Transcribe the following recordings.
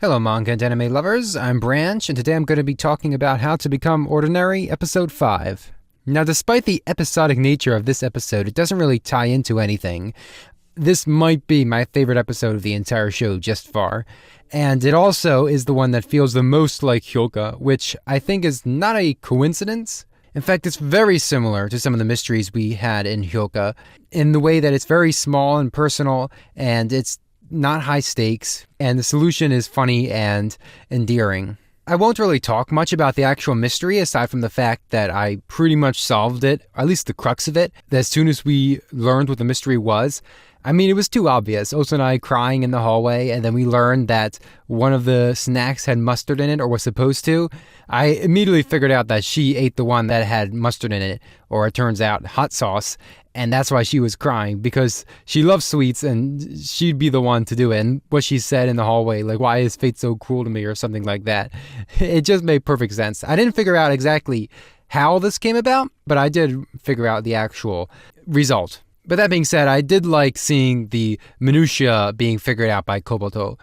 Hello manga and anime lovers, I'm Branch, and today I'm going to be talking about How to Become Ordinary, Episode 5. Now, despite the episodic nature of this episode, it doesn't really tie into anything. This might be my favorite episode of the entire show just far, and it also is the one that feels the most like Hyouka, which I think is not a coincidence. In fact, it's very similar to some of the mysteries we had in Hyouka, in the way that it's very small and personal, and it's not high stakes, and the solution is funny and endearing. I won't really talk much about the actual mystery aside from the fact that I pretty much solved it, or at least the crux of it, as soon as we learned what the mystery was. I mean, it was too obvious. Osanai crying in the hallway, and then we learned that one of the snacks had mustard in it, or was supposed to. I immediately figured out that she ate the one that had mustard in it, or it turns out hot sauce, and that's why she was crying, because she loves sweets, and she'd be the one to do it. And what she said in the hallway, like, why is fate so cruel to me, or something like that. It just made perfect sense. I didn't figure out exactly how this came about, but I did figure out the actual result. But that being said, I did like seeing the minutia being figured out by Koboto,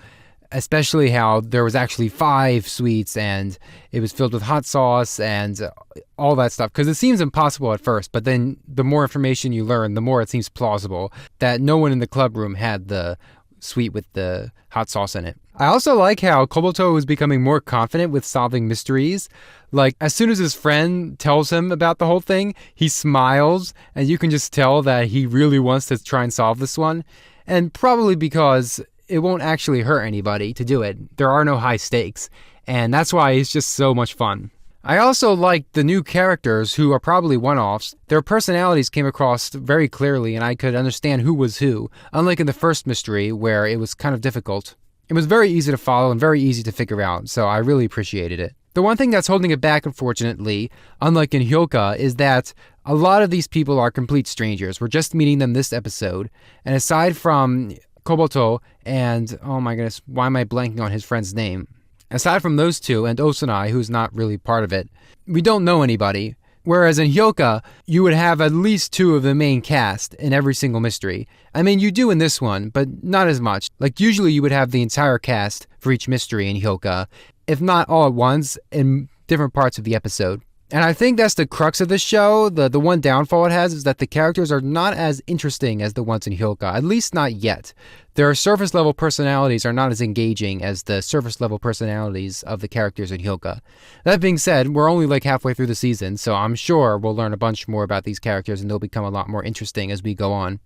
especially how there was actually 5 sweets and it was filled with hot sauce and all that stuff. Because it seems impossible at first, but then the more information you learn, the more it seems plausible that no one in the club room had the sweet with the hot sauce in it. I also like how Koboto is becoming more confident with solving mysteries. Like, as soon as his friend tells him about the whole thing, he smiles, and you can just tell that he really wants to try and solve this one. And probably because it won't actually hurt anybody to do it. There are no high stakes, and that's why it's just so much fun. I also liked the new characters, who are probably one-offs. Their personalities came across very clearly, and I could understand who was who, unlike in the first mystery, where it was kind of difficult. It was very easy to follow and very easy to figure out, so I really appreciated it. The one thing that's holding it back, unfortunately, unlike in Hyouka, is that a lot of these people are complete strangers. We're just meeting them this episode, and aside from Koboto and, oh my goodness, why am I blanking on his friend's name? Aside from those two and Osanai, who's not really part of it, we don't know anybody. Whereas in Hyouka, you would have at least 2 of the main cast in every single mystery. I mean, you do in this one, but not as much. Like, usually you would have the entire cast for each mystery in Hyouka, if not all at once, in different parts of the episode. And I think that's the crux of the show. The one downfall it has is that the characters are not as interesting as the ones in Hyouka, at least not yet. Their surface-level personalities are not as engaging as the surface-level personalities of the characters in Hyouka. That being said, we're only like halfway through the season, so I'm sure we'll learn a bunch more about these characters and they'll become a lot more interesting as we go on.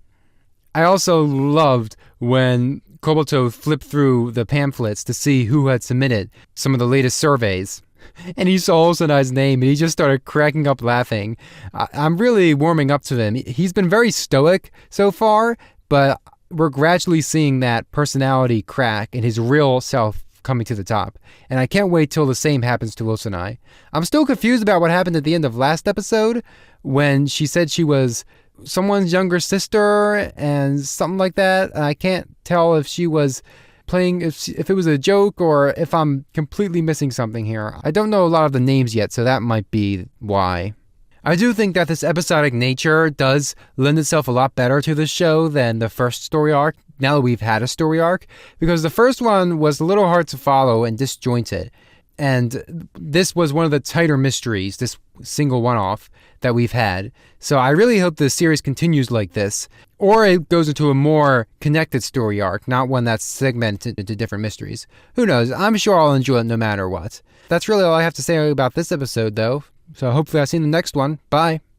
I also loved when Koboto flipped through the pamphlets to see who had submitted some of the latest surveys. And he saw Osanai's name, and he just started cracking up laughing. I'm really warming up to him. He's been very stoic so far, but we're gradually seeing that personality crack and his real self coming to the top. And I can't wait till the same happens to Osanai. I'm still confused about what happened at the end of last episode, when she said she was someone's younger sister and something like that. I can't tell if she was playing, if it was a joke or if I'm completely missing something here. I don't know a lot of the names yet, so that might be why. I do think that this episodic nature does lend itself a lot better to the show than the first story arc, now that we've had a story arc, because the first one was a little hard to follow and disjointed. And this was one of the tighter mysteries, this single one-off that we've had. So I really hope the series continues like this, or it goes into a more connected story arc, not one that's segmented into different mysteries. Who knows? I'm sure I'll enjoy it no matter what. That's really all I have to say about this episode, though. So hopefully I'll see you in the next one. Bye!